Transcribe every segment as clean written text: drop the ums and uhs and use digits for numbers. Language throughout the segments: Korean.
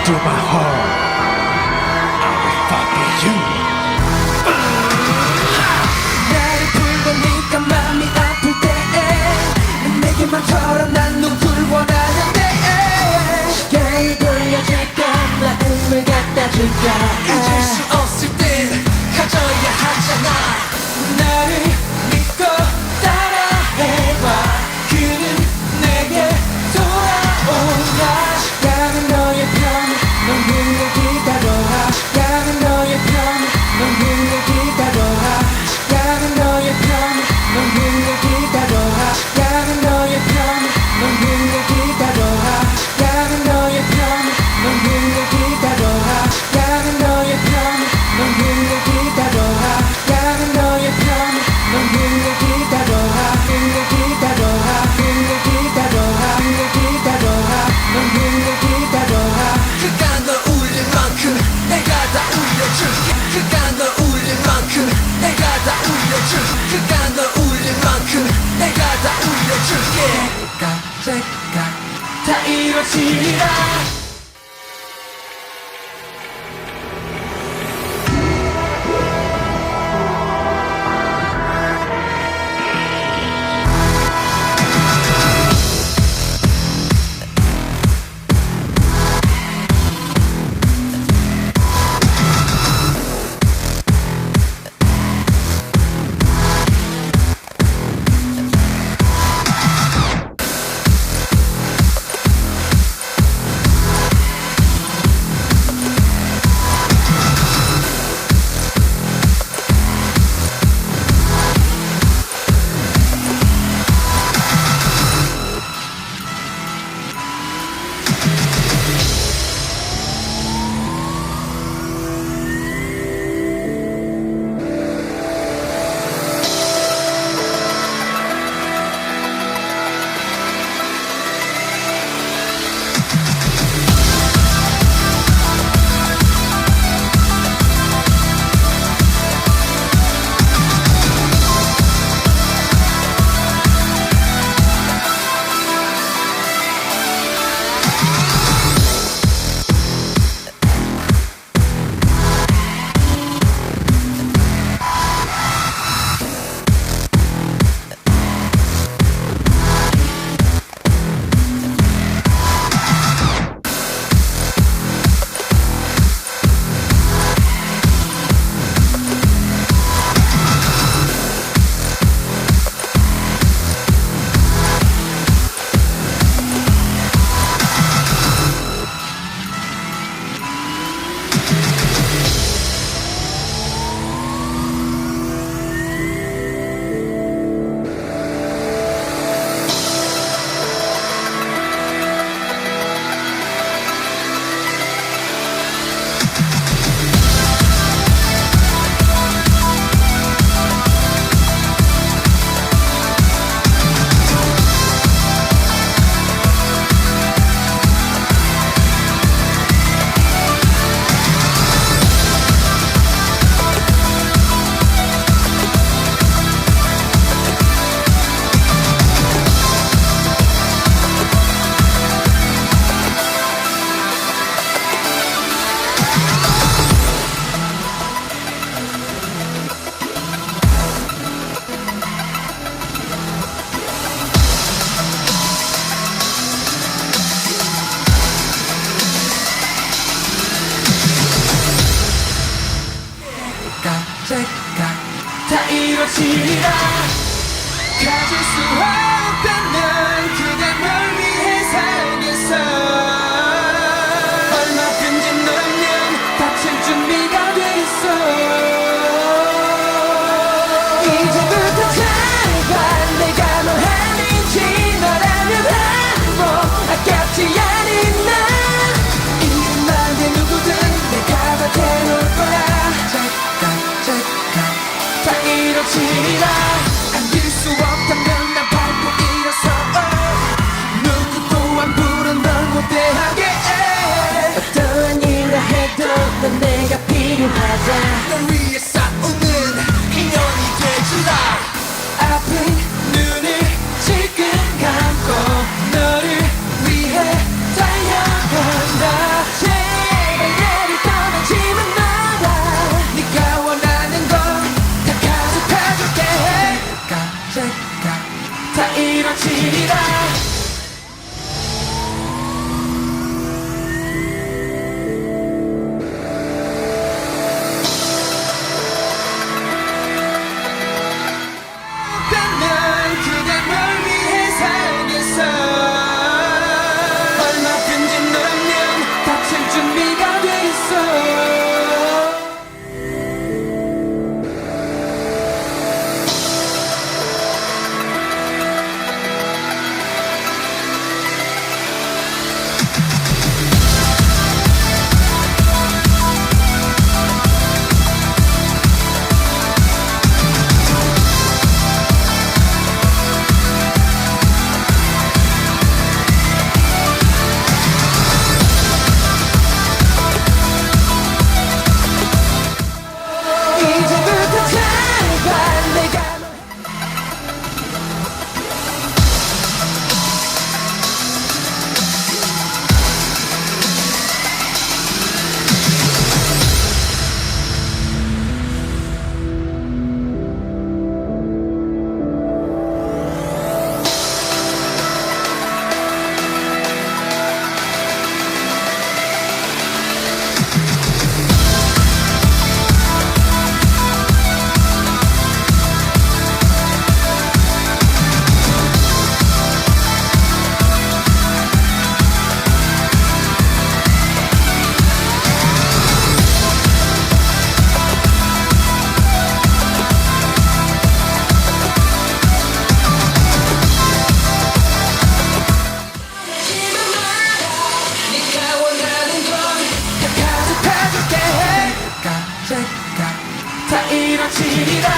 to my heart. I will fuck you. 나를 불러니까 맘이 아플 때에 내게만 털어난 누굴 원하는데 시간을 돌려줄까 마음을 갖다 줄까 잊을 수 없을 땐 가져야 하잖아 나를 믿고 따라해봐 그는 내게 돌아온다 시간은 너의 편 넌 그를 기다려라 시간은 너의 편 넌 그를 기다려라 시간은 너의 편 넌 그를 기다려라 시간은 너의 편 넌 그를 기다려라 시간은 너의 편 넌 그를 기다려라 시간은 너의 편 넌 그를 기다려라 시간은 너의 편 넌 그를 기다려라 그를 기다려라 그를 기다려라 그를 기다려라 넌 그를 기다려라 그가 널 울릴 만큼 내가 다 울려줄게 그가 널 울릴 만큼 내가 다 울려줄게 그가 널 울릴 만큼 내가 다 울려줄게 깜짝깜 다 이루어지리라 깜짝깜 다 이루어지리라 가질 수 없다면 그대 널 위해 살겠어 얼마든지 너라면 다칠 준비가 돼 있어 이제부터 잘봐 내가 뭘 하는지 너라면 한번 아깝지 않은 나 이름만 내 누구든 내가 다 태울 거야 다 이루어지리라 안길 수 없다면 난 밟고 일어서 이뤄지리라.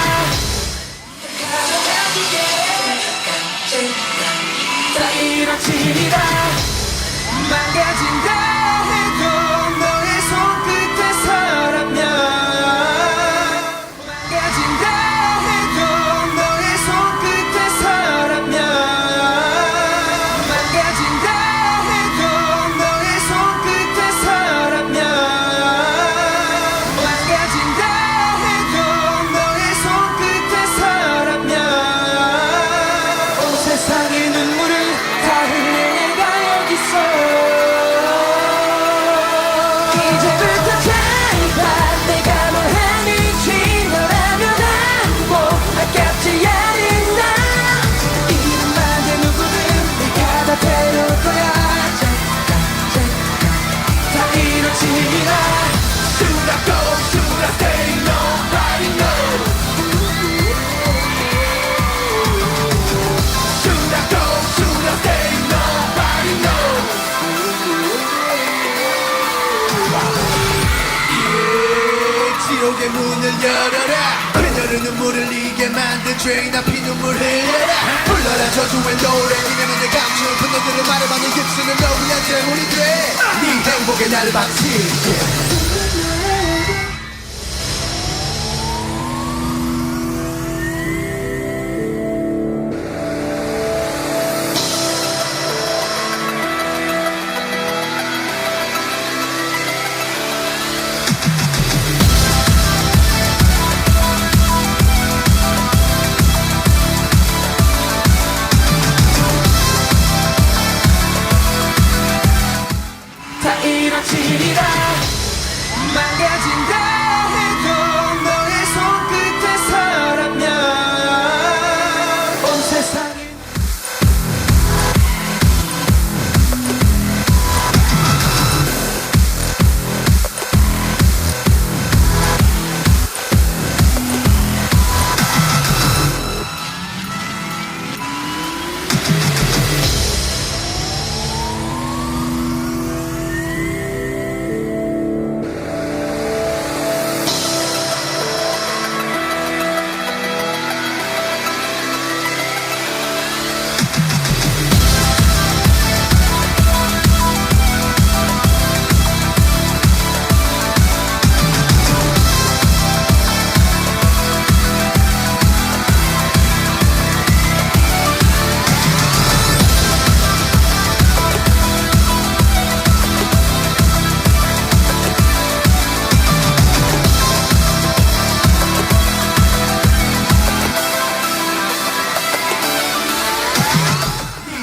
다 이뤄지리라. 망가진다 해도 너의 손끝에서라면, 망가진다 해도 너의 손끝에서라면, 망가진다 해도 너의 손끝에서라면, 망가진다 해도 너의 손끝에서라면, 온 세상의 눈물을 다 흘려 내가 여기 있어. 이제부터 제발 내가 뭘 했는지 너라면 알고 아깝지 않은 나. 이름만의 누구든 내가 다 데려올 거야. 다 이뤄지리라. Should I go? Should I stay? Nobody knows. Should I go? Should I stay? Nobody knows. 지옥의 문을 열어라. 그녀를 눈물을 흘리게 만든 죄인아 피눈물 흘려라. 불러라 저주의 노래. 니네는 내 감추는 분노들을 말해봐. 네 입술은 너 위한 재물이 돼. 네 행복에 나를 바칠게. 다 이뤄지리라. 망가진다 해도 너의 손끝에서라면, 온 세상이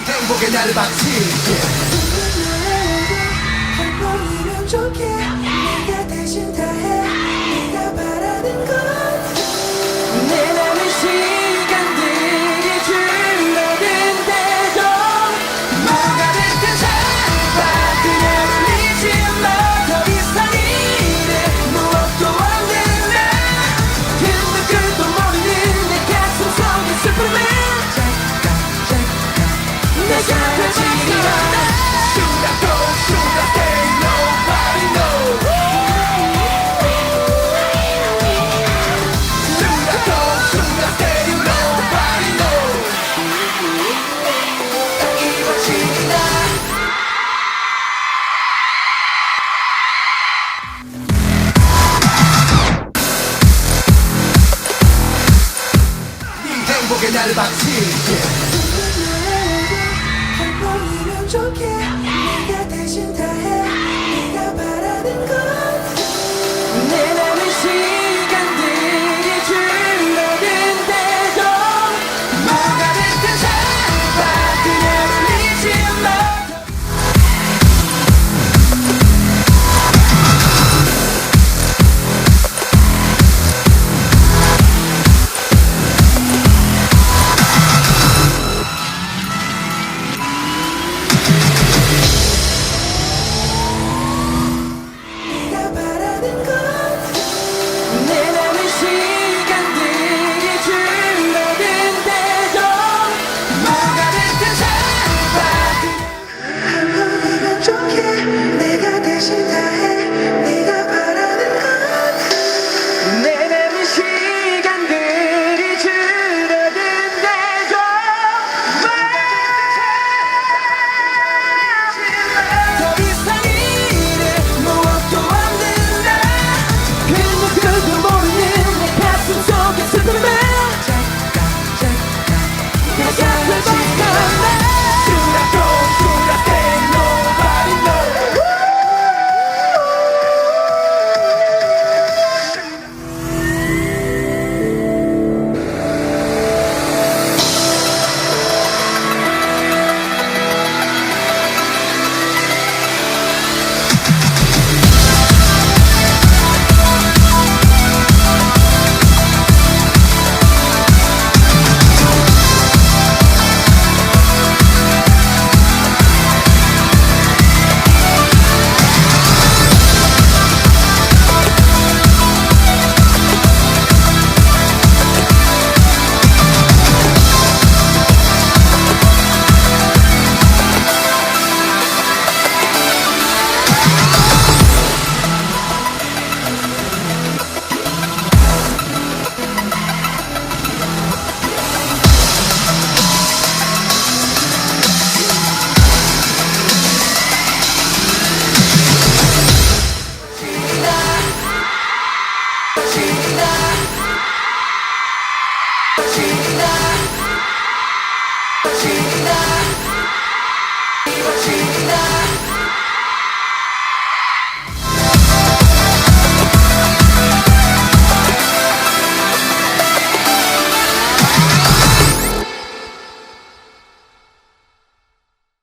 행복에 나를 바칠게. 한 번이면 좋게 내가 대신 다해. 네가 바라는 건 내 남은 시간들이 줄어든대도 뭐가 됐든 제발 그냥 울리지 마. 더 이상 이래 무엇도 안 된다. 근데 끝도 모르는 내 가슴 속의 슬픔을 내가 가지리라. Should I go? Should I stay? Nobody knows. Should I go? Should I stay? Nobody knows. 다 이루어지리라. 네 행복에 나를 바칠게. 한 번이면 좋게 내가 대신 다해. 네가 바라는 건 내 남은 시간들이 줄어든대도 뭐가 됐든 제발 그냥 울리지 마. 좋게 내가 대신 다